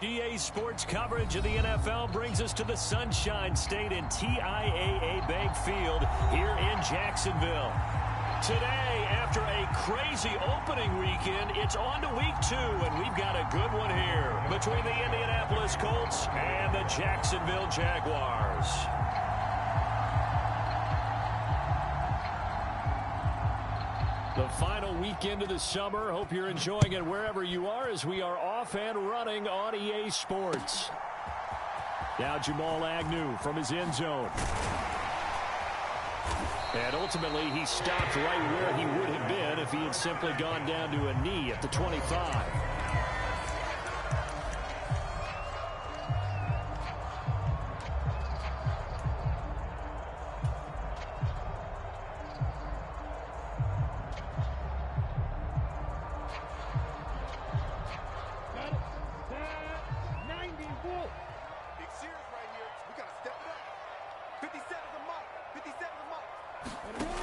EA Sports coverage of the NFL brings us to the Sunshine State and TIAA Bank Field here in Jacksonville. Today, after a crazy opening weekend, it's on to week 2, and we've got a good one here between the Indianapolis Colts and the Jacksonville Jaguars. The final weekend of the summer. Hope you're enjoying it wherever you are as we are off and running on EA Sports. Now Jamal Agnew from his end zone. And ultimately, he stopped right where he would have been if he had simply gone down to a knee at the 25.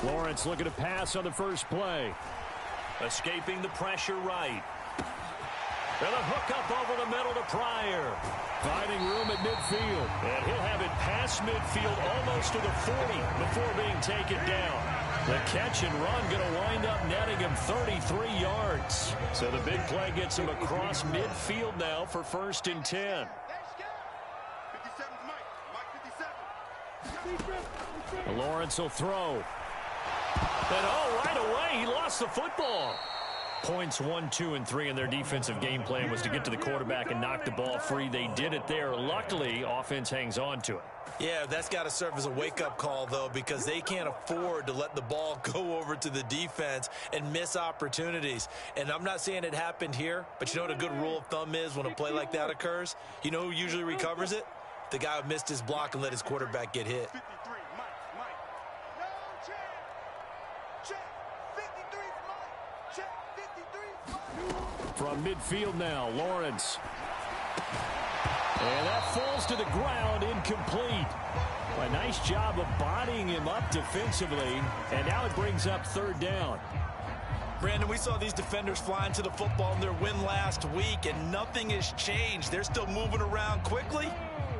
Lawrence looking to pass on the first play. Escaping the pressure right. And a hook up over the middle to Pryor. Finding room at midfield. And he'll have it past midfield almost to the 40 before being taken down. The catch and run going to wind up netting him 33 yards. So the big play gets him across midfield now for 1st and 10. Lawrence will throw. And right away, he lost the football. Points 1, 2, and 3 in their defensive game plan was to get to the quarterback and knock the ball free. They did it there. Luckily, offense hangs on to it. Yeah, that's got to serve as a wake-up call, though, because they can't afford to let the ball go over to the defense and miss opportunities. And I'm not saying it happened here, but you know what a good rule of thumb is when a play like that occurs? You know who usually recovers it? The guy who missed his block and let his quarterback get hit. From midfield now, Lawrence. And that falls to the ground, incomplete. A nice job of bodying him up defensively, and now it brings up 3rd down. Brandon, we saw these defenders flying to the football in their win last week, and nothing has changed. They're still moving around quickly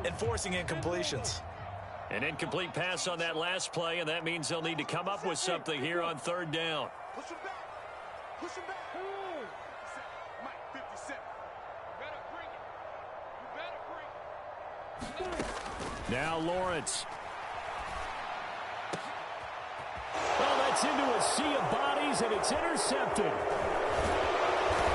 and forcing incompletions. An incomplete pass on that last play, and that means they'll need to come up with something here on 3rd down. Push him back. Push him back. Mike, 57. You better bring it. You better bring it. Now Lawrence. Well, that's into a sea of bodies, and it's intercepted.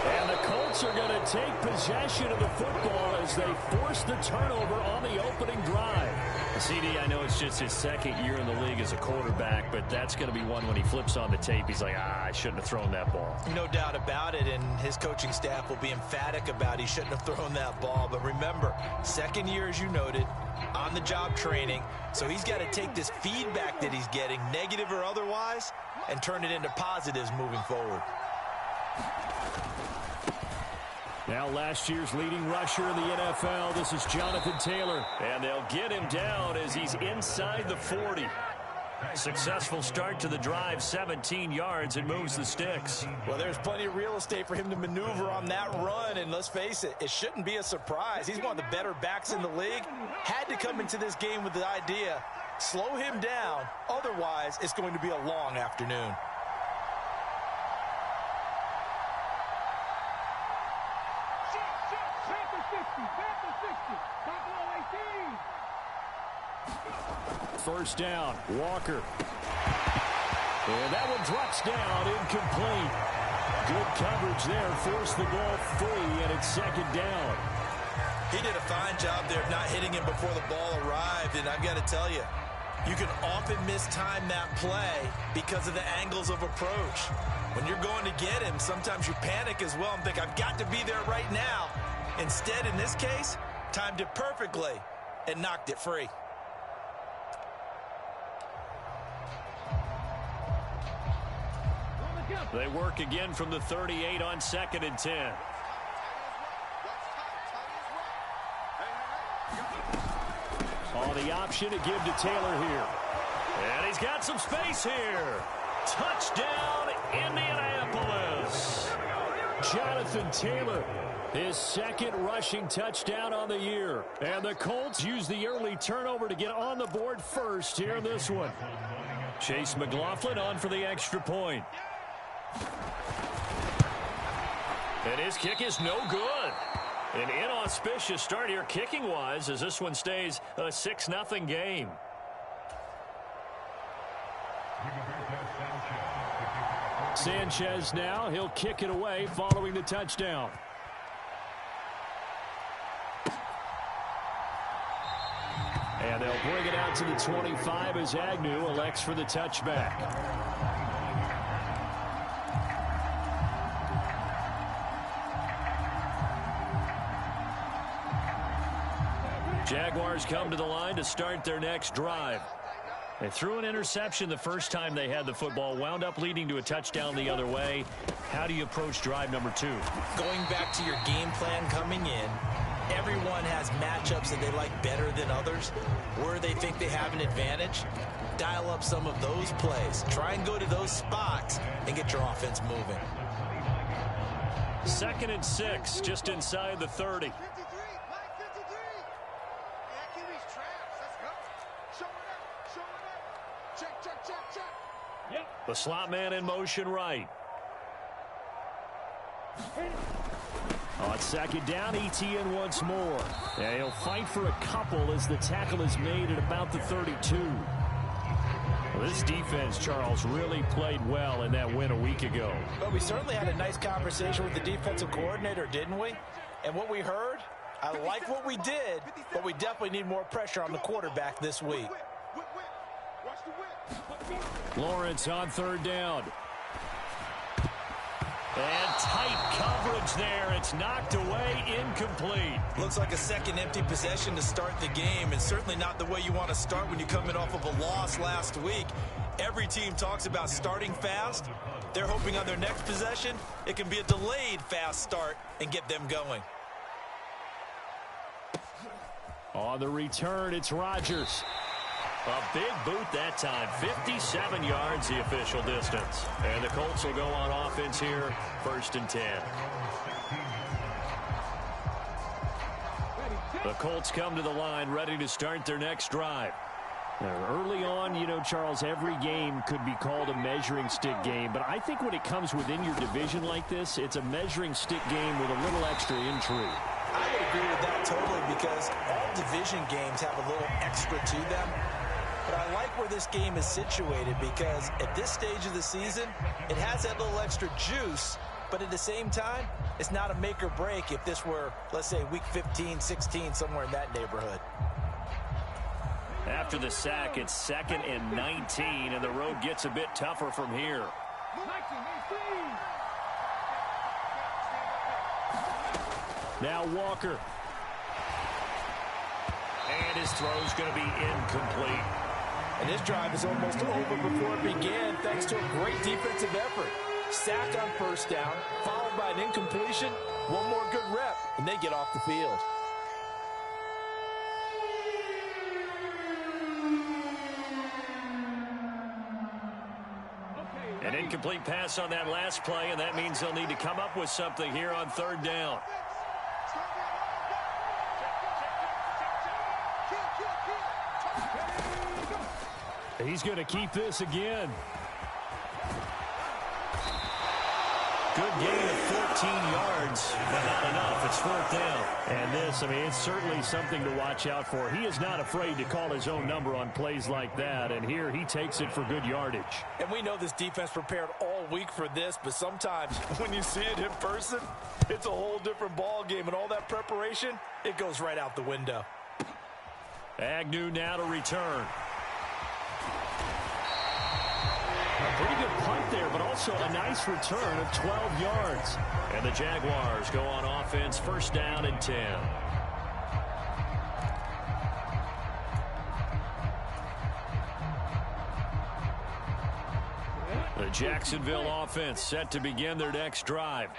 And the Colts are going to take possession of the football as they force the turnover on the opening drive. CD, I know it's just his 2nd year in the league as a quarterback, but that's going to be one when he flips on the tape. He's like, I shouldn't have thrown that ball. No doubt about it, and his coaching staff will be emphatic about he shouldn't have thrown that ball. But remember, 2nd year, as you noted, on-the-job training, so he's got to take this feedback that he's getting, negative or otherwise, and turn it into positives moving forward. Now last year's leading rusher in the NFL, this is Jonathan Taylor. And they'll get him down as he's inside the 40. Successful start to the drive, 17 yards, and moves the sticks. Well, there's plenty of real estate for him to maneuver on that run, and let's face it, it shouldn't be a surprise. He's one of the better backs in the league. Had to come into this game with the idea, slow him down, otherwise it's going to be a long afternoon. First down, Walker. And that one drops down, incomplete. Good coverage there, forced the ball free, and it's 2nd down. He did a fine job there of not hitting him before the ball arrived, and I've got to tell you, you can often mistime that play because of the angles of approach. When you're going to get him, sometimes you panic as well and think, I've got to be there right now. Instead, in this case, timed it perfectly and knocked it free. They work again from the 38 on 2nd and 10. On the option to give to Taylor here. And he's got some space here. Touchdown, Indianapolis. Jonathan Taylor, his second rushing touchdown on the year. And the Colts use the early turnover to get on the board first here in this one. Chase McLaughlin on for the extra point. And his kick is no good. An inauspicious start here kicking-wise as this one stays a 6-0 game. Sanchez now. He'll kick it away following the touchdown. And they'll bring it out to the 25 as Agnew elects for the touchback. Jaguars come to the line to start their next drive. They threw an interception the first time they had the football, wound up leading to a touchdown the other way. How do you approach drive number 2? Going back to your game plan coming in, everyone has matchups that they like better than others. Where they think they have an advantage, dial up some of those plays. Try and go to those spots and get your offense moving. 2nd and 6, just inside the 30. The slot man in motion right. On 2nd down, ETN once more. And he'll fight for a couple as the tackle is made at about the 32. Well, this defense, Charles, really played well in that win a week ago. But we certainly had a nice conversation with the defensive coordinator, didn't we? And what we heard, I like what we did, but we definitely need more pressure on the quarterback this week. Lawrence on 3rd down. And tight coverage there. It's knocked away, incomplete. Looks like a second empty possession to start the game, and certainly not the way you want to start when you're coming off of a loss last week. Every team talks about starting fast. They're hoping on their next possession, it can be a delayed fast start and get them going. On the return, it's Rodgers. A big boot that time. 57 yards the official distance. And the Colts will go on offense here. 1st and 10. The Colts come to the line ready to start their next drive. Now, early on, you know, Charles, every game could be called a measuring stick game. But I think when it comes within your division like this, it's a measuring stick game with a little extra intrigue. I would agree with that totally because all division games have a little extra to them. But I like where this game is situated because at this stage of the season, it has that little extra juice, but at the same time, it's not a make or break if this were, let's say, week 15, 16, somewhere in that neighborhood. After the sack, it's 2nd and 19, and the road gets a bit tougher from here. Now Walker. And his throw's going to be incomplete. And this drive is almost over before it began thanks to a great defensive effort. Sack on 1st down, followed by an incompletion. One more good rep, and they get off the field. An incomplete pass on that last play, and that means they'll need to come up with something here on 3rd down. He's going to keep this again. Good gain of 14 yards, but not enough. It's 4th down. And this, I mean, it's certainly something to watch out for. He is not afraid to call his own number on plays like that, and here he takes it for good yardage. And we know this defense prepared all week for this, but sometimes when you see it in person, it's a whole different ball game, and all that preparation, it goes right out the window. Agnew now to return. A pretty good punt there, but also a nice return of 12 yards. And the Jaguars go on offense, 1st down and 10. The Jacksonville offense set to begin their next drive.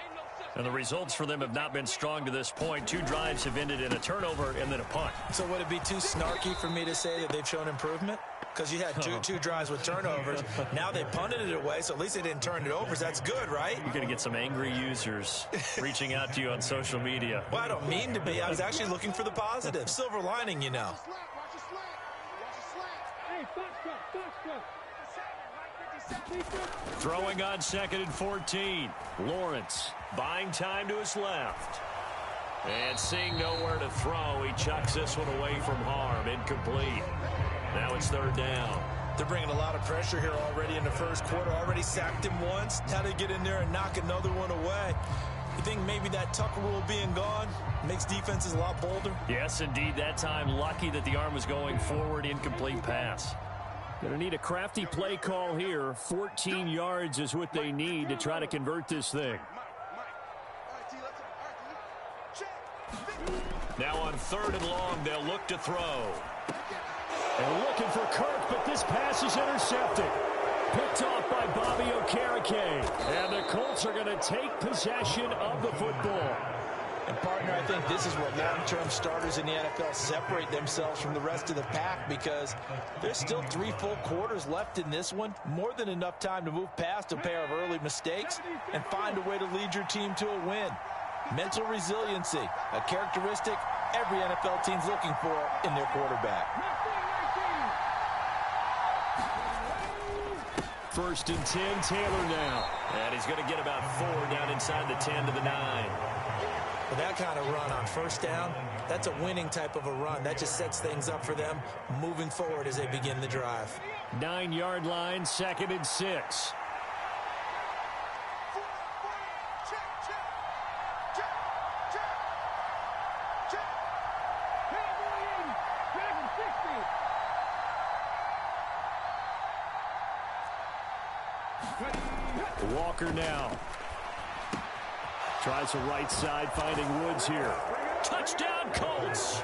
And the results for them have not been strong to this point. 2 drives have ended in a turnover and then a punt. So would it be too snarky for me to say that they've shown improvement? Because you had two drives with turnovers. Now they punted it away, so at least they didn't turn it over. So that's good, right? You're going to get some angry users reaching out to you on social media. Well, I don't mean to be. I was actually looking for the positive. Silver lining, you know. Throwing on 2nd and 14. Lawrence buying time to his left. And seeing nowhere to throw, he chucks this one away from harm. Incomplete. Now it's 3rd down. They're bringing a lot of pressure here already in the first quarter. Already sacked him once. Now they get in there and knock another one away. You think maybe that Tucker rule being gone makes defenses a lot bolder? Yes, indeed. That time, lucky that the arm was going forward. Incomplete pass. Going to need a crafty play call here. 14 yards is what they need to try to convert this thing. Now on 3rd and long, they'll look to throw. And looking for Kirk, but this pass is intercepted. Picked off by Bobby Okereke. And the Colts are going to take possession of the football. And, partner, I think this is where long-term starters in the NFL separate themselves from the rest of the pack, because there's still 3 full quarters left in this one. More than enough time to move past a pair of early mistakes and find a way to lead your team to a win. Mental resiliency, a characteristic every NFL team's looking for in their quarterback. 1st and 10, Taylor now. And he's going to get about 4 down inside the 10 to the 9. With that kind of run on 1st down, that's a winning type of a run. That just sets things up for them moving forward as they begin the drive. 9-yard line, 2nd and 6. Walker now. Tries the right side, finding Woods here. Touchdown, Colts!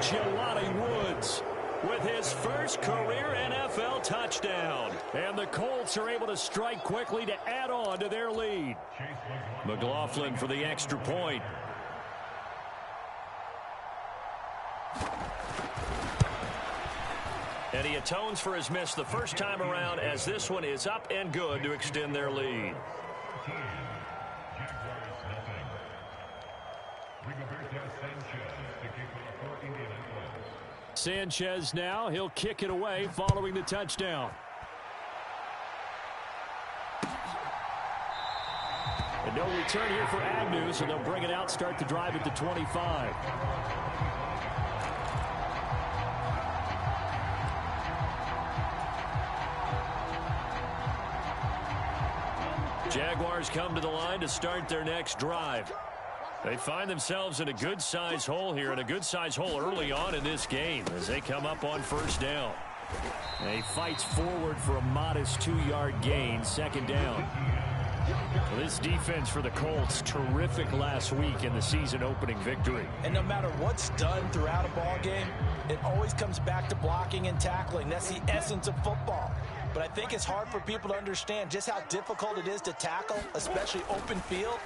Jelani Woods with his first career NFL touchdown. And the Colts are able to strike quickly to add on to their lead. McLaughlin for the extra point. And he atones for his miss the first time around, as this one is up and good to extend their lead. Sanchez now, he'll kick it away following the touchdown. And no return here for Agnew, so they'll bring it out, start the drive at the 25. Jaguars come to the line to start their next drive. They find themselves in a good-sized hole here, and a good-sized hole early on in this game as they come up on 1st down. And he fights forward for a modest 2-yard gain, 2nd down. Well, this defense for the Colts, terrific last week in the season-opening victory. And no matter what's done throughout a ball game, it always comes back to blocking and tackling. That's the essence of football. But I think it's hard for people to understand just how difficult it is to tackle, especially open field.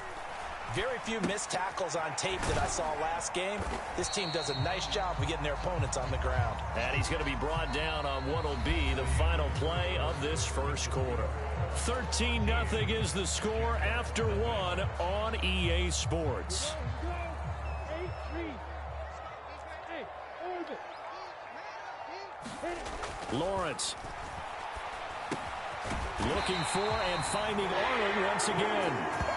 Very few missed tackles on tape that I saw last game. This team does a nice job of getting their opponents on the ground. And he's going to be brought down on what will be the final play of this first quarter. 13-0 is the score after 1 on EA Sports. Lawrence looking for and finding Arnold once again.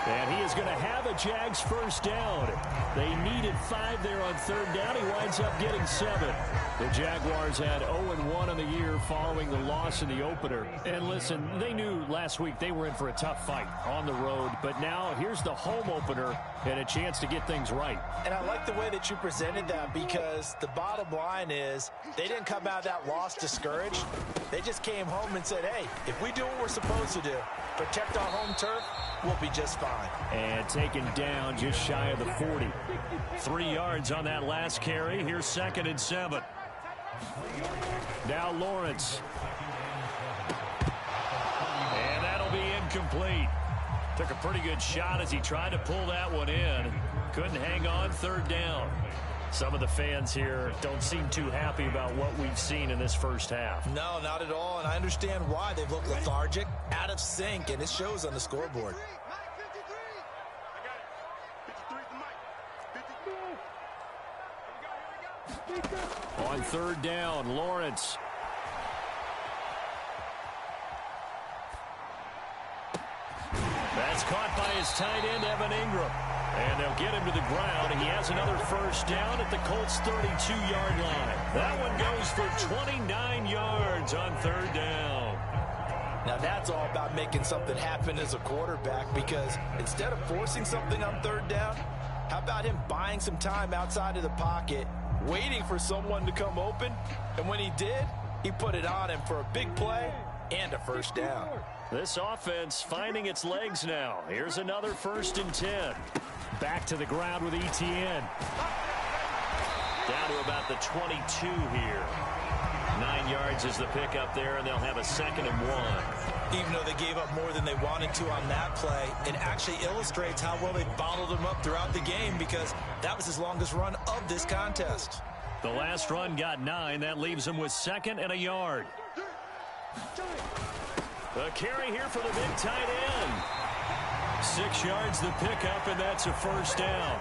And he is going to have a Jags first down. They needed 5 there on 3rd down. He winds up getting 7. The Jaguars had 0-1 on the year following the loss in the opener. And listen, they knew last week they were in for a tough fight on the road. But now here's the home opener and a chance to get things right. And I like the way that you presented that, because the bottom line is they didn't come out of that loss discouraged. They just came home and said, hey, if we do what we're supposed to do, protect our home turf, we'll be just fine. And taken down just shy of the 40. 3 yards on that last carry. Here's 2nd and 7. Now Lawrence. And that'll be incomplete. Took a pretty good shot as he tried to pull that one in. Couldn't hang on third down. Some of the fans here don't seem too happy about what we've seen in this first half. No, not at all, and I understand why. They've looked lethargic, out of sync, and it shows on the scoreboard. On third down, Lawrence. That's caught by his tight end, Evan Ingram. And they'll get him to the ground. He has another first down at the Colts' 32-yard line. That one goes for 29 yards on third down. Now that's all about making something happen as a quarterback, because instead of forcing something on third down, how about him buying some time outside of the pocket, waiting for someone to come open, and when he did, he put it on him for a big play and a first down. This offense finding its legs now. Here's another 1st and 10. Back to the ground with Etienne. Down to about the 22 here. 9 yards is the pickup there, and they'll have a 2nd and 1. Even though they gave up more than they wanted to on that play, it actually illustrates how well they bottled them up throughout the game, because that was his longest run of this contest. The last run got 9. That leaves him with 2nd and a yard. A carry here for the big tight end. 6 yards the pickup, and that's a first down.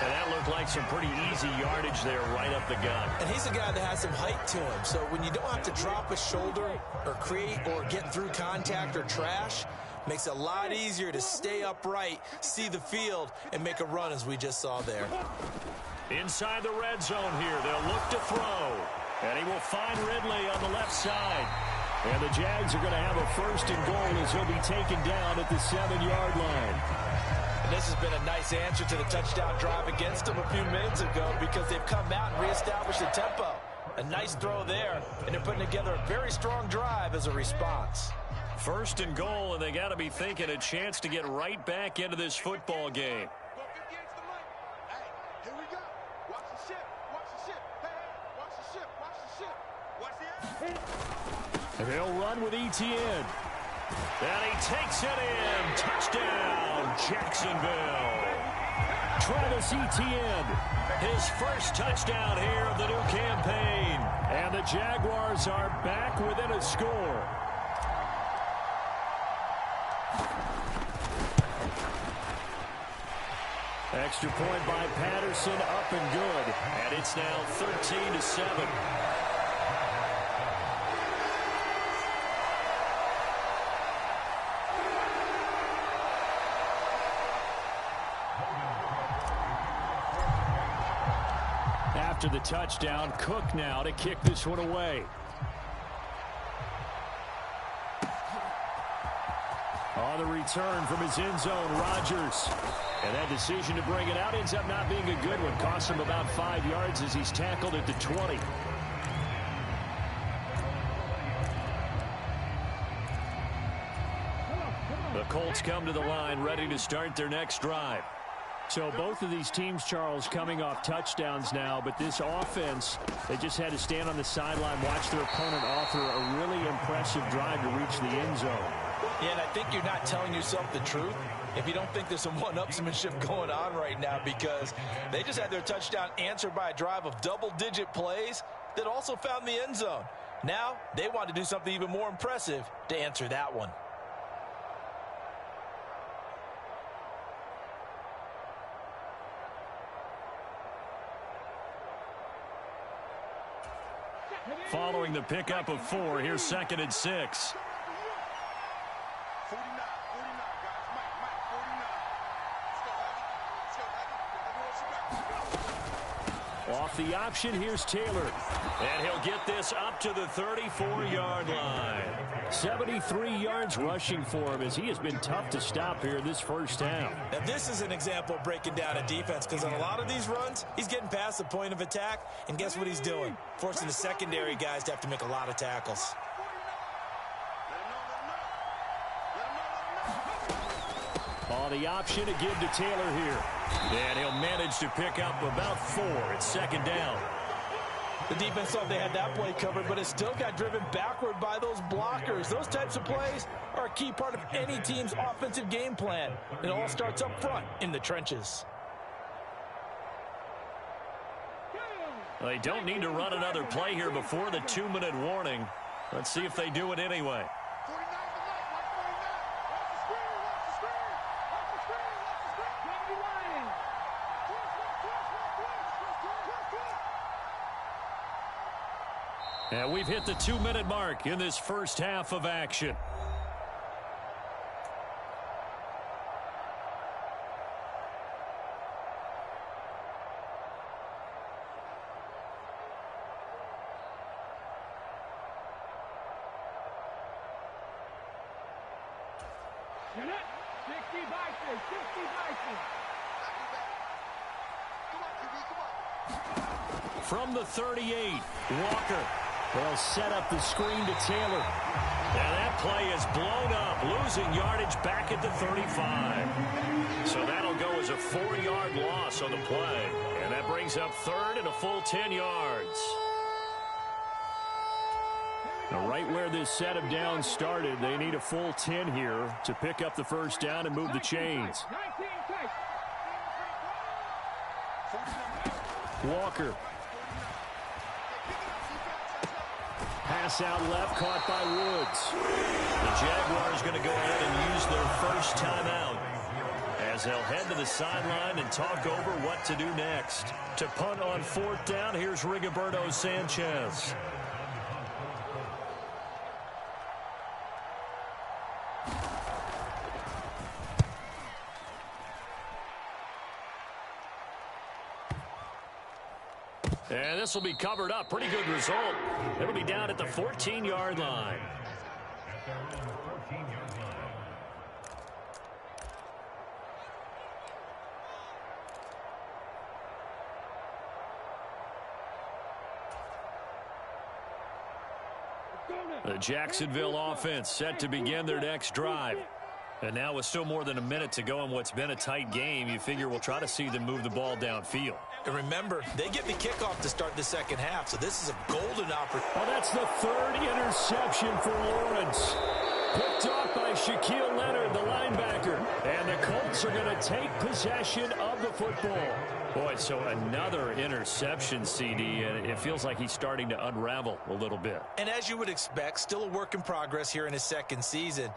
And that looked like some pretty easy yardage there right up the gut. And he's a guy that has some height to him, so when you don't have to drop a shoulder or create or get through contact or trash, makes it a lot easier to stay upright, see the field, and make a run as we just saw there. Inside the red zone here, they'll look to throw. And he will find Ridley on the left side. And the Jags are going to have a 1st and goal as he'll be taken down at the 7-yard line. And this has been a nice answer to the touchdown drive against them a few minutes ago, because they've come out and reestablished the tempo. A nice throw there, and they're putting together a very strong drive as a response. 1st and goal, and they got to be thinking a chance to get right back into this football game. Here we go. Watch the ship. Watch the ship. Hey, watch the ship. Watch the ship. Watch the action. And they'll run with Etienne. And he takes it in. Touchdown, Jacksonville. Travis Etienne, his first touchdown here of the new campaign. And the Jaguars are back within a score. Extra point by Patterson, up and good. And it's now 13-7. After the touchdown, Cook now to kick this one away. On the return from his end zone, Rodgers. And that decision to bring it out ends up not being a good one. Costs him about 5 yards as he's tackled at the 20. The Colts come to the line ready to start their next drive. So both of these teams, Charles, coming off touchdowns now, but this offense, they just had to stand on the sideline, watch their opponent offer a really impressive drive to reach the end zone. Yeah, and I think you're not telling yourself the truth if you don't think there's some one-upsmanship going on right now, because they just had their touchdown answered by a drive of double-digit plays that also found the end zone. Now they want to do something even more impressive to answer that one. Following the pickup of 4, here's 2nd and 6. 49, 49, guys. Mike, 49. Let's go, Off the option, here's Taylor. And he'll get this up to the 34-yard line. 73 yards rushing for him, as he has been tough to stop here this first half. Now this is an example of breaking down a defense, because on a lot of these runs, he's getting past the point of attack, and guess what he's doing? Forcing the secondary guys to have to make a lot of tackles. On the option to give to Taylor here. And he'll manage to pick up about 4 at 2nd down. The defense thought they had that play covered, but it still got driven backward by those blockers. Those types of plays are a key part of any team's offensive game plan. It all starts up front in the trenches. They don't need to run another play here before the 2-minute warning. Let's see if they do it anyway. And we've hit the 2-minute mark in this first half of action. From the 38, Walker. They'll set up the screen to Taylor. And that play is blown up, losing yardage back at the 35. So that'll go as a 4-yard loss on the play. And that brings up third and a full 10 yards. Now, right where this set of downs started, they need a full 10 here to pick up the first down and move the chains. Walker. Pass out left, caught by Woods. The Jaguars going to go ahead and use their first timeout as they'll head to the sideline and talk over what to do next. To punt on 4th down, here's Rigoberto Sanchez. And this will be covered up. Pretty good result. It'll be down at the 14-yard line. The Jacksonville offense set to begin their next drive. And now with still more than a minute to go in what's been a tight game, you figure we'll try to see them move the ball downfield. And remember, they get the kickoff to start the second half, so this is a golden opportunity. Well, that's the 3rd interception for Lawrence. Picked off by Shaquille Leonard, the linebacker. And the Colts are going to take possession of the football. Boy, so another interception, CD, and it feels like he's starting to unravel a little bit. And as you would expect, still a work in progress here in his second season.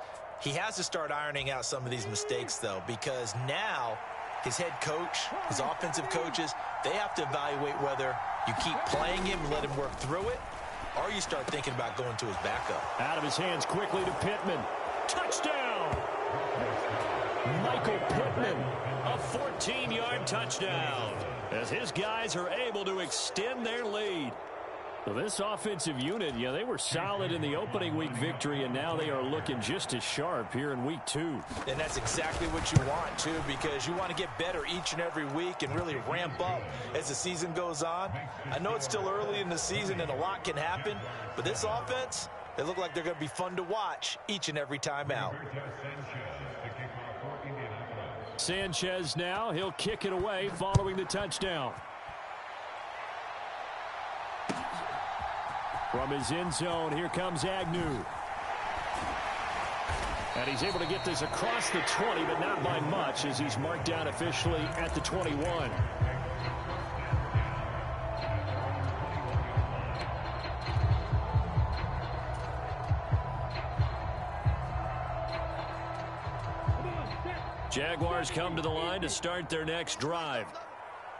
He has to start ironing out some of these mistakes, though, because now his head coach, his offensive coaches, they have to evaluate whether you keep playing him and let him work through it, or you start thinking about going to his backup. Out of his hands quickly to Pittman. Touchdown! Michael Pittman, a 14-yard touchdown, as his guys are able to extend their lead. Well, this offensive unit, they were solid in the opening week victory, and now they are looking just as sharp here in week 2. And that's exactly what you want, too, because you want to get better each and every week and really ramp up as the season goes on. I know it's still early in the season and a lot can happen, but this offense, they look like they're going to be fun to watch each and every time out. Sanchez now, he'll kick it away following the touchdown. From his end zone, here comes Agnew. And he's able to get this across the 20, but not by much, as he's marked down officially at the 21. Jaguars come to the line to start their next drive.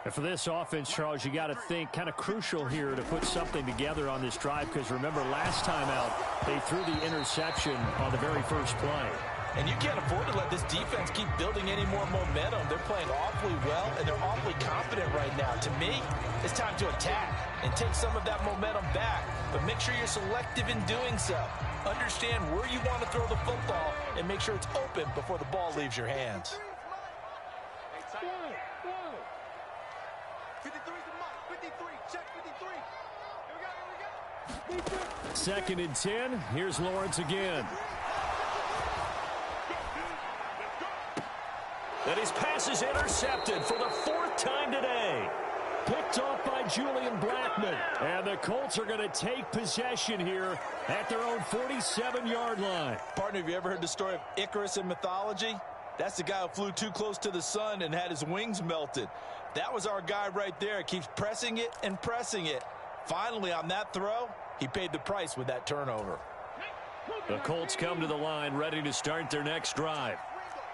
And for this offense, Charles, you got to think kind of crucial here to put something together on this drive, because remember last time out they threw the interception on the very first play. And you can't afford to let this defense keep building any more momentum. They're playing awfully well, and they're awfully confident right now. To me, it's time to attack and take some of that momentum back. But make sure you're selective in doing so. Understand where you want to throw the football and make sure it's open before the ball leaves your hands. 53, check 53. Here we go. 2nd and 10. Here's Lawrence again. And his pass is intercepted for the 4th time today. Picked off by Julian Blackmon. And the Colts are going to take possession here at their own 47-yard line. Partner, have you ever heard the story of Icarus in mythology? That's the guy who flew too close to the sun and had his wings melted. That was our guy right there. Keeps pressing it and pressing it. Finally, on that throw, he paid the price with that turnover. The Colts come to the line ready to start their next drive.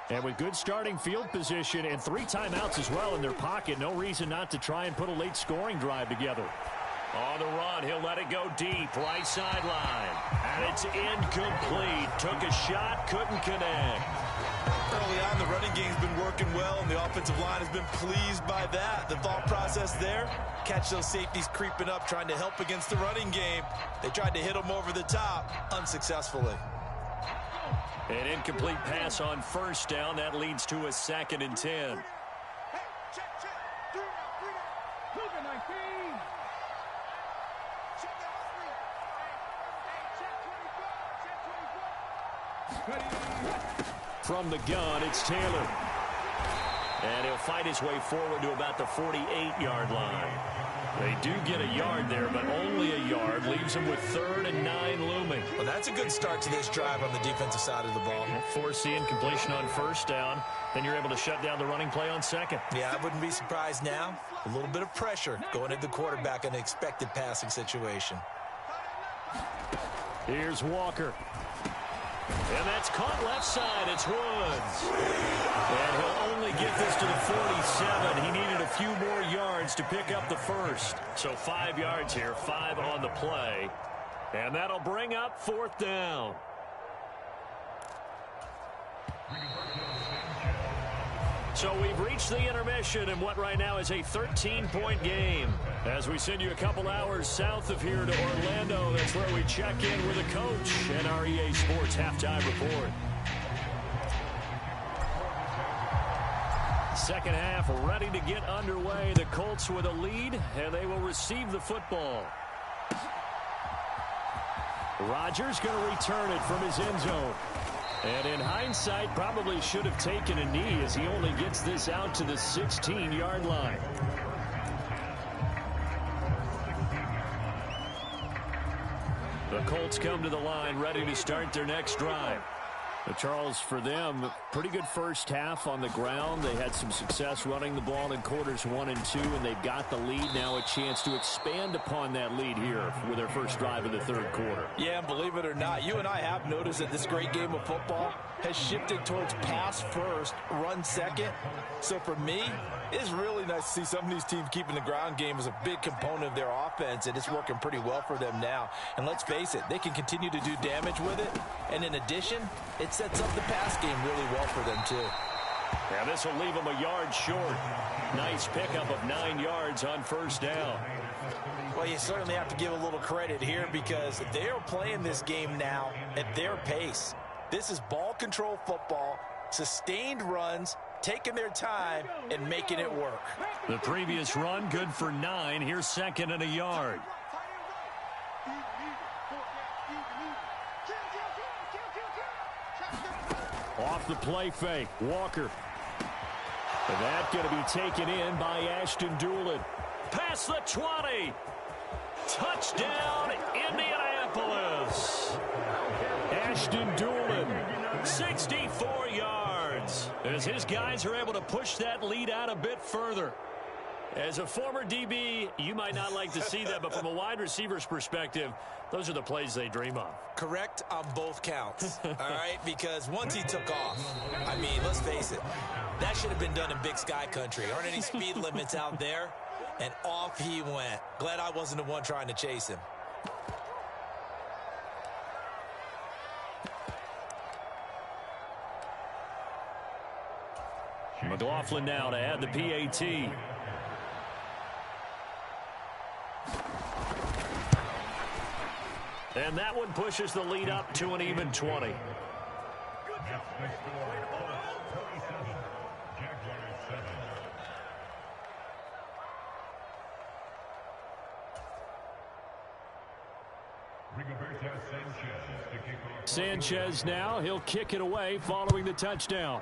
And with good starting field position and 3 timeouts as well in their pocket, no reason not to try and put a late scoring drive together. On the run, he'll let it go deep, right sideline. And it's incomplete. Took a shot, couldn't connect. Early on, the running game's been working well, and the offensive line has been pleased by that. The thought process there, catch those safeties creeping up, trying to help against the running game. They tried to hit them over the top, unsuccessfully. An incomplete pass on first down. That leads to a 2nd and 10. Hey, check. 3 down. 19. Check out 3. Hey, check 24. From the gun, it's Taylor. And he'll fight his way forward to about the 48-yard line. They do get a yard there, but only a yard. Leaves them with 3rd and 9 looming. Well, that's a good start to this drive on the defensive side of the ball. Force the incompletion on first down. Then you're able to shut down the running play on 2nd. Yeah, I wouldn't be surprised now. A little bit of pressure going at the quarterback in an expected passing situation. Here's Walker. And that's caught left side. It's Woods. And he'll only get this to the 47. He needed a few more yards to pick up the first. So 5 yards here, 5 on the play. And that'll bring up 4th down. So we've reached the intermission in what right now is a 13-point game. As we send you a couple hours south of here to Orlando, that's where we check in with the coach and our EA Sports halftime report. Second half ready to get underway. The Colts with a lead, and they will receive the football. Rodgers going to return it from his end zone. And in hindsight, probably should have taken a knee as he only gets this out to the 16-yard line. The Colts come to the line ready to start their next drive. Charles, for them, pretty good first half on the ground. They had some success running the ball in quarters 1 and 2, and they've got the lead now, a chance to expand upon that lead here with their first drive in the 3rd quarter. Yeah, and believe it or not, you and I have noticed that this great game of football has shifted towards pass first, run second. So for me, it's really nice to see some of these teams keeping the ground game as a big component of their offense, and it's working pretty well for them now. And let's face it, they can continue to do damage with it. And in addition, it sets up the pass game really well for them too. Yeah, this will leave them a yard short. Nice pickup of 9 yards on first down. Well, you certainly have to give a little credit here because they're playing this game now at their pace. This is ball control football, sustained runs, taking their time and making it work. The previous run good for 9. Here's 2nd and a yard. Off the play fake, Walker. And that's going to be taken in by Ashton Dulin. Past the 20. Touchdown, Indianapolis. Ashton Dulin, 64 yards. As his guys are able to push that lead out a bit further. As a former DB, you might not like to see that, but from a wide receiver's perspective, those are the plays they dream of. Correct on both counts, all right? Because once he took off, I mean, let's face it, that should have been done in Big Sky country. Aren't any speed limits out there? And off he went. Glad I wasn't the one trying to chase him. McLaughlin now to add the PAT. And that one pushes the lead up to an even 20. Sanchez now, he'll kick it away following the touchdown.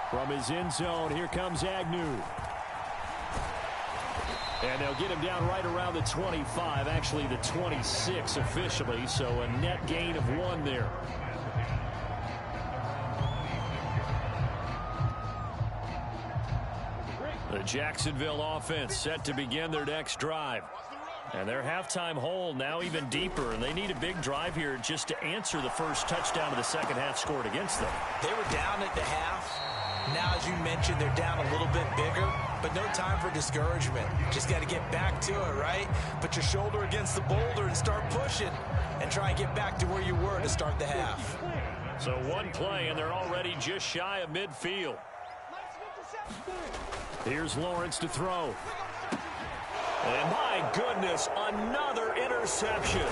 From his end zone, here comes Agnew. And they'll get him down right around the 25, actually the 26 officially, so a net gain of 1 there. The Jacksonville offense set to begin their next drive. And their halftime hole now even deeper, and they need a big drive here just to answer the first touchdown of the second half scored against them. They were down at the half. Now, as you mentioned, they're down a little bit bigger, but no time for discouragement. Just got to get back to it, right? Put your shoulder against the boulder and start pushing and try and get back to where you were to start the half. So 1 play, and they're already just shy of midfield. Here's Lawrence to throw. And my goodness, another interception.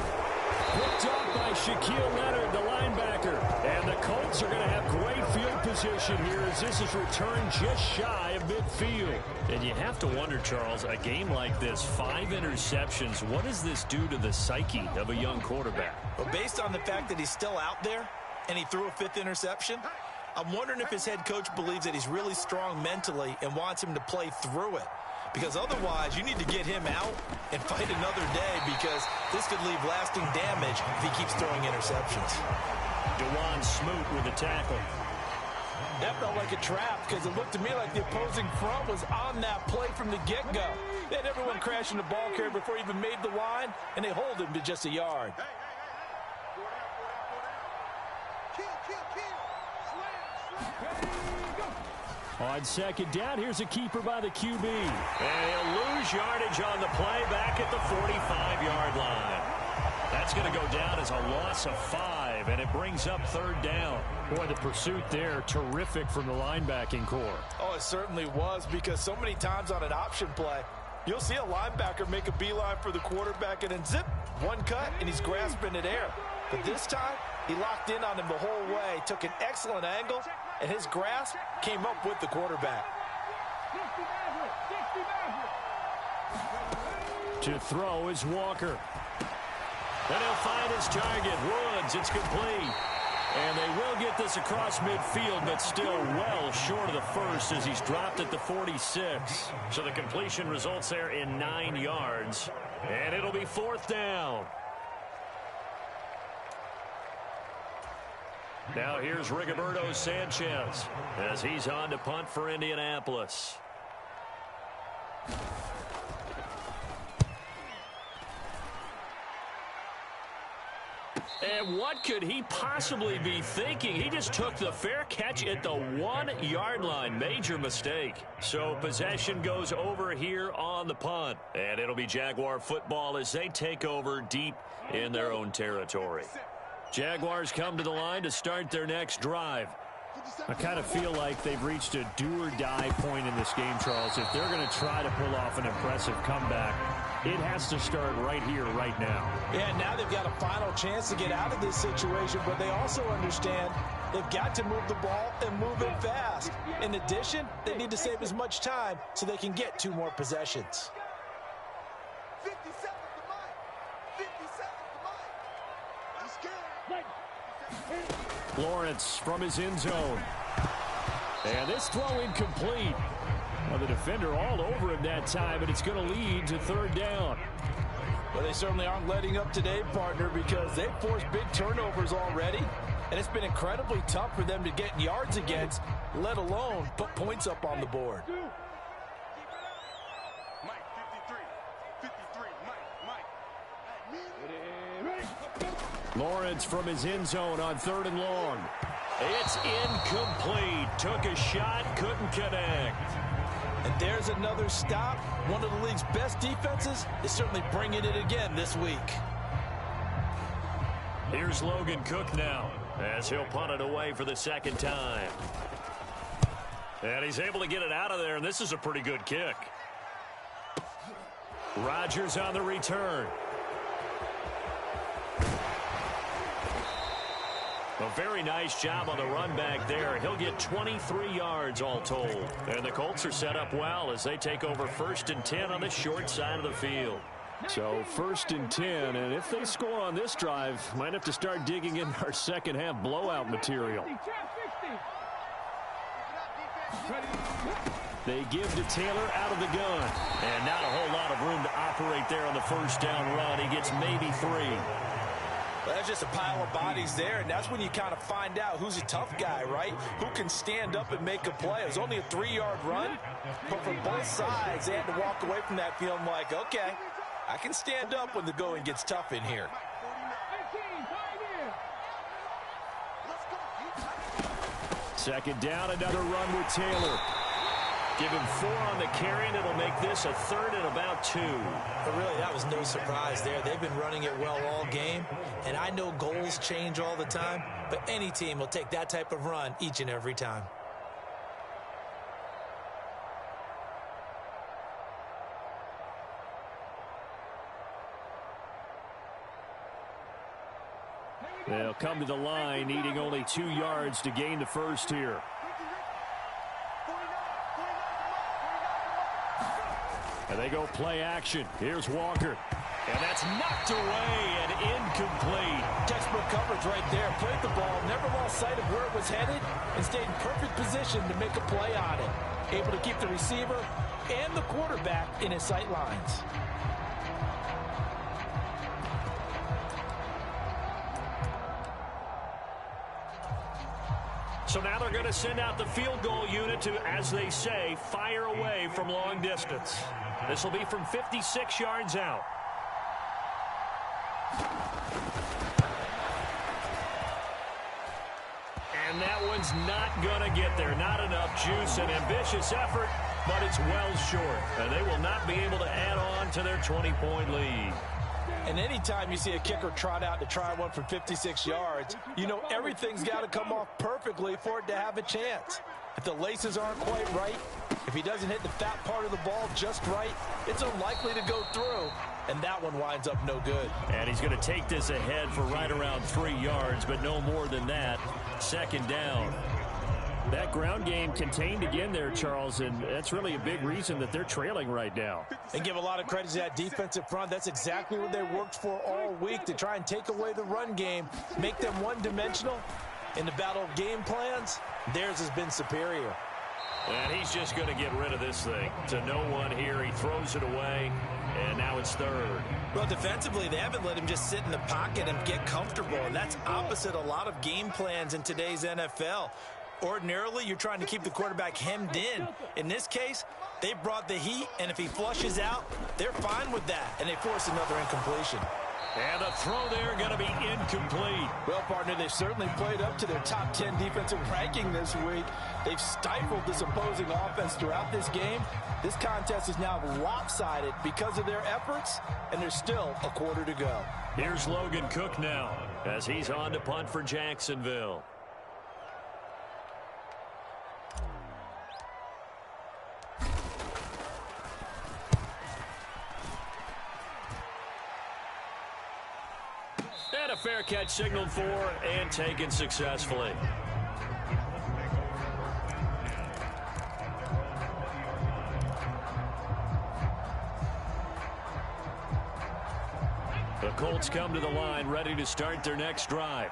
Picked up by Shaquille Leonard, the linebacker. And the Colts are going to have great field position here as this is returned just shy of midfield. And you have to wonder, Charles, a game like this, 5 interceptions, what does this do to the psyche of a young quarterback? Well, based on the fact that he's still out there and he threw a 5th interception, I'm wondering if his head coach believes that he's really strong mentally and wants him to play through it. Because otherwise, you need to get him out and fight another day because this could leave lasting damage if he keeps throwing interceptions. DeJuan Smoot with the tackle. That felt like a trap because it looked to me like the opposing front was on that play from the get-go. They had everyone crashing the ball carrier before he even made the line, and they hold him to just a yard. On second down, here's a keeper by the QB. And he'll lose yardage on the play back at the 45-yard line. That's going to go down as a loss of 5, and it brings up 3rd down. Boy, the pursuit there, terrific from the linebacking core. Oh, it certainly was, because so many times on an option play, you'll see a linebacker make a beeline for the quarterback and then zip, 1 cut, and he's grasping at air. But this time, he locked in on him the whole way, took an excellent angle, and his grasp came up with the quarterback. To throw is Walker. And he'll find his target, Woods. It's complete. And they will get this across midfield, but still well short of the first as he's dropped at the 46. So the completion results there in 9 yards. And it'll be 4th down. Now here's Rigoberto Sanchez as he's on to punt for Indianapolis. And what could he possibly be thinking? He just took the fair catch at the 1-yard line. Major mistake. So possession goes over here on the punt. And it'll be Jaguar football as they take over deep in their own territory. Jaguars come to the line to start their next drive. I kind of feel like they've reached a do-or-die point in this game, Charles. If they're going to try to pull off an impressive comeback, it has to start right here, right now. Yeah, now they've got a final chance to get out of this situation, but they also understand they've got to move the ball and move it fast. In addition, they need to save as much time so they can get 2 more possessions. 50 seconds to mine. 50 seconds to mine. He's scared. Lawrence from his end zone. And this throw incomplete. Well, the defender all over him that time, but it's going to lead to 3rd down. Well, they certainly aren't letting up today, partner, because they've forced big turnovers already, and it's been incredibly tough for them to get yards against, let alone put points up on the board. Mike, 53, Mike. Lawrence from his end zone on 3rd and long. It's incomplete. Took a shot, couldn't connect. And there's another stop. One of the league's best defenses is certainly bringing it again this week. Here's Logan Cook now as he'll punt it away for the 2nd time. And he's able to get it out of there, and this is a pretty good kick. Rodgers on the return. A very nice job on the run back there. He'll get 23 yards all told. And the Colts are set up well as they take over 1st and 10 on the short side of the field. So 1st and 10, and if they score on this drive, might have to start digging in our second half blowout material. They give to Taylor out of the gun. And not a whole lot of room to operate there on the first down run. He gets maybe 3. Well, that's just a pile of bodies there, and that's when you kind of find out who's a tough guy, right? Who can stand up and make a play. It was only a 3-yard run, but for both sides, they had to walk away from that feeling like, okay, I can stand up when the going gets tough in here. Second down, another run with Taylor. Give him 4 on the carry, and it'll make this a 3rd and about 2. But really, that was no surprise there. They've been running it well all game, and I know goals change all the time, but any team will take that type of run each and every time. They'll come to the line, needing only 2 yards to gain the first here. And they go play action. Here's Walker. And that's knocked away and incomplete. Textbook coverage right there. Played the ball, never lost sight of where it was headed, and stayed in perfect position to make a play on it. Able to keep the receiver and the quarterback in his sight lines. So now they're going to send out the field goal unit to, as they say, fire away from long distance. This will be from 56 yards out. And that one's not going to get there. Not enough juice. An ambitious effort, but it's well short. And they will not be able to add on to their 20-point lead. And anytime you see a kicker trot out to try one from 56 yards, you know everything's got to come off perfectly for it to have a chance. If the laces aren't quite right, if he doesn't hit the fat part of the ball just right, it's unlikely to go through, and that one winds up no good. And he's going to take this ahead for right around 3 yards, but no more than that. Second down. That ground game contained again there, Charles, and that's really a big reason that they're trailing right now. And give a lot of credit to that defensive front. That's exactly what they worked for all week, to try and take away the run game, make them one-dimensional. In the battle of game plans, theirs has been superior. And he's just going to get rid of this thing. To no one here. He throws it away, and now it's 3rd. Well, defensively, they haven't let him just sit in the pocket and get comfortable, and that's opposite a lot of game plans in today's NFL. Ordinarily, you're trying to keep the quarterback hemmed in. In this case, they brought the heat, and if he flushes out, they're fine with that, and they force another incompletion. And the throw there going to be incomplete. Well, partner, they've certainly played up to their top 10 defensive ranking this week. They've stifled this opposing offense throughout this game. This contest is now lopsided because of their efforts, and there's still a quarter to go. Here's Logan Cook now as he's on to punt for Jacksonville. And a fair catch signaled for and taken successfully. The Colts come to the line ready to start their next drive.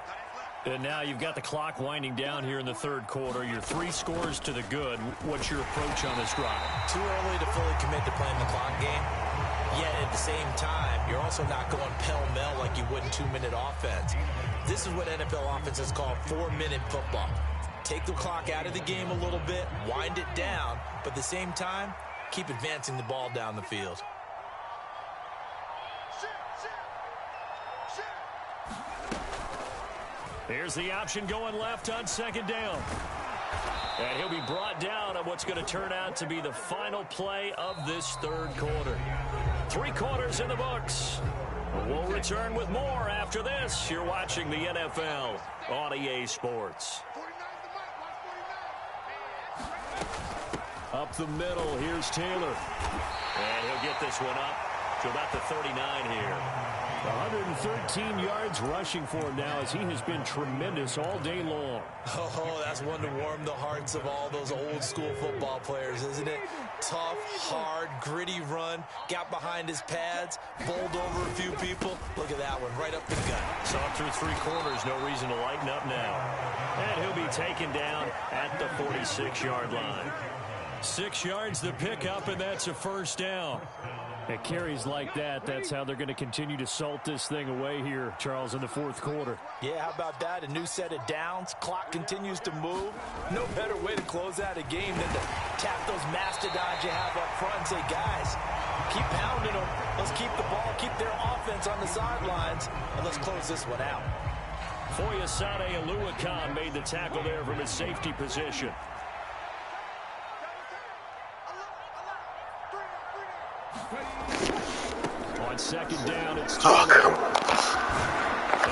And now you've got the clock winding down here in the 3rd quarter. You're 3 scores to the good. What's your approach on this drive? Too early to fully commit to playing the clock game. Yet at the same time, you're also not going pell-mell like you would in 2-minute offense. This is what NFL offenses call 4-minute football. Take the clock out of the game a little bit, wind it down, but at the same time, keep advancing the ball down the field. Here's the option going left on 2nd down. And he'll be brought down on what's going to turn out to be the final play of this 3rd quarter. 3 quarters in the books. We'll return with more after this. You're watching the NFL on EA Sports. Up the middle, here's Taylor. And he'll get this one up to about the 39 here. 113 yards rushing for him now as he has been tremendous all day long. Oh, that's one to warm the hearts of all those old school football players, isn't it? Tough, hard, gritty run, got behind his pads, bowled over a few people. Look at that one, right up the gut. Saw through three corners, no reason to lighten up now. And he'll be taken down at the 46-yard line. 6 yards the pickup, and that's a first down. At carries like that, that's how they're going to continue to salt this thing away here, Charles, in the fourth quarter. Yeah, how about that? A new set of downs. Clock continues to move. No better way to close out a game than to tap those mastodons you have up front and say, guys, keep pounding them. Let's keep the ball, keep their offense on the sidelines, and let's close this one out. Foyesade Oluwakan made the tackle there from his safety position. On second down, it's Taylor. And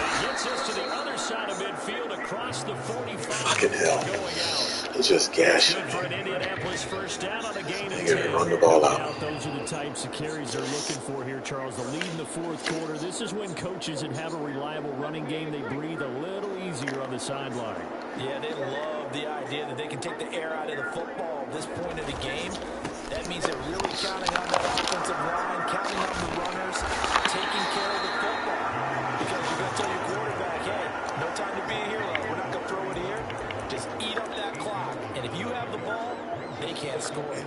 he gets us to the other side of midfield across the 45. Fucking hell. Going out. He's just gashing. Good for an Indianapolis first down on a gain of 10. They're gonna run the ball out. Those are the types of carries they're looking for here, Charles. The lead in the fourth quarter. This is when coaches that have a reliable running game, they breathe a little easier on the sideline. Yeah, they love the idea that they can take the air out of the football at this point of the game. That means they're really counting on that offensive line, counting on the runners, taking care of the football. Because you're going to tell your quarterback, hey, no time to be a hero. We're not going to throw it here. Just eat up that clock. And if you have the ball, they can't score.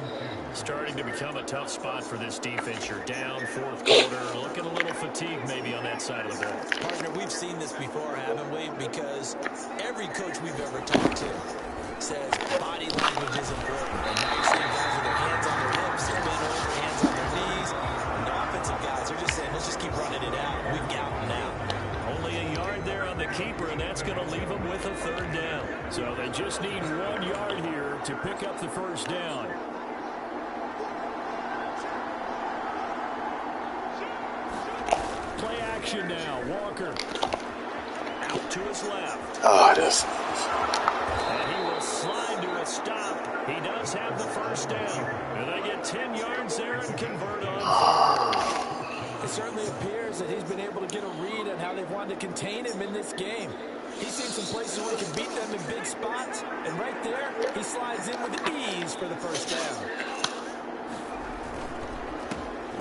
Starting to become a tough spot for this defense. You're down fourth quarter, looking a little fatigued maybe on that side of the ball. Partner, we've seen this before, haven't we? Because every coach we've ever talked to says body language is important. And now you're seeing guys with their hands on their hips, they're bent over, hands on their knees. And the offensive guys are just saying, let's just keep running it out. We've got them now. Only a yard there on the keeper, and that's going to leave them with a third down. So they just need 1 yard here to pick up the first down. Play action now. Walker out to his left. Oh, this. And he will slide to a stop. He does have the first down. And they get 10 yards there and convert on. It certainly appears that he's been able to get a read on how they've wanted to contain him in this game. He's seen some places where he can beat them in big spots. And right there, he slides in with ease for the first down.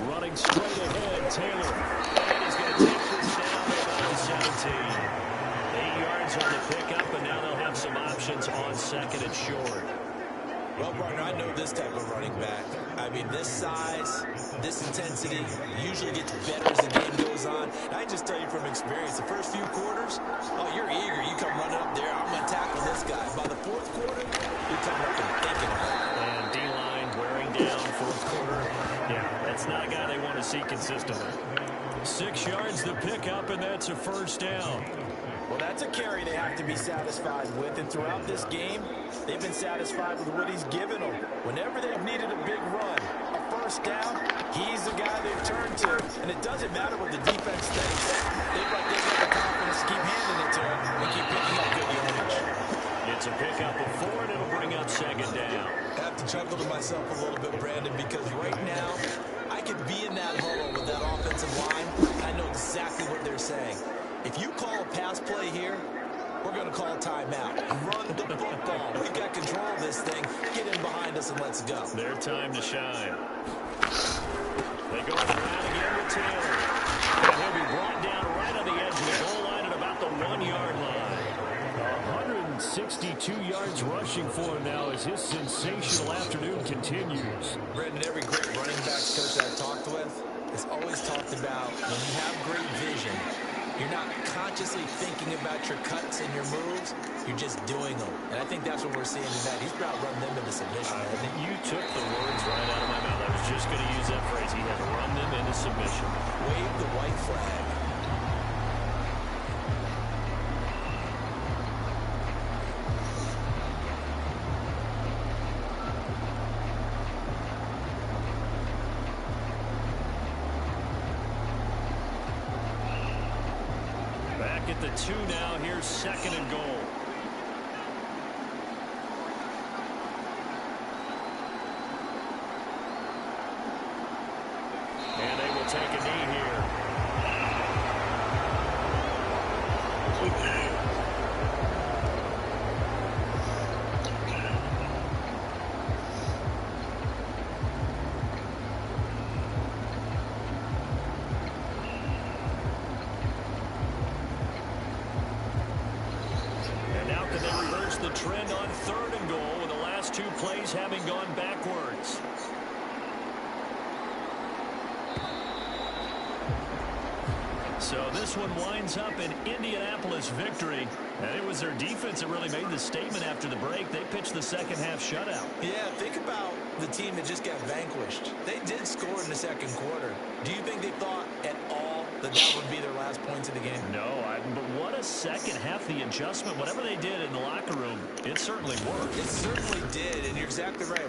Running straight ahead, Taylor. And he's going to take this down at the 17. 8 yards on the pickup, and now they'll have some options on second and short. Well, partner, I know this type of running back. I mean, this size, this intensity usually gets better as the game goes on. And I just tell you from experience, the first few quarters, oh, you're eager. You come running up there. I'm going to tackle this guy. By the fourth quarter, you're coming up and thinking about it. And D-line wearing down fourth quarter. Yeah, that's not a guy they want to see consistently. 6 yards the pickup, and that's a first down. Well, that's a carry they have to be satisfied with. And throughout this game, they've been satisfied with what he's given them. Whenever they've needed a big run, a first down, he's the guy they've turned to. And it doesn't matter what the defense thinks. They've got the confidence to keep handing it to him and keep picking up good yardage. It's a pickup of 4, and it'll bring up second down. I have to chuckle to myself a little bit, Brandon, because right now, I could be in that huddle with that offensive line. I know exactly what they're saying. If you call a pass play here, we're going to call a timeout. Run the football. We've got control of this thing. Get in behind us and let's go. Their time to shine. They go around again with Taylor. And he'll be brought down right on the edge of the goal line at about the 1 yard line. 162 yards rushing for him now as his sensational afternoon continues. Brandon, every great running backs coach I've talked with has always talked about when you have great vision, you're not consciously thinking about your cuts and your moves. You're just doing them. And I think that's what we're seeing tonight. He's about run them into submission. You took the words right out of my mouth. I was just going to use that phrase. He has run them into submission. Wave the white flag. At the 2 now, here's second and goal. And they will will take a knee here. Okay. And now can they reverse the trend on 3rd and goal with the last 2 plays having gone backwards? So this one winds up an Indianapolis victory. And it was their defense that really made the statement after the break. They pitched the second half shutout. Yeah, think about the team that just got vanquished. They did score in the second quarter. Do you think they thought at all that would be their last points of the game? No, but what a second half. The adjustment, whatever they did in the locker room, it certainly worked. It certainly did, and you're exactly right.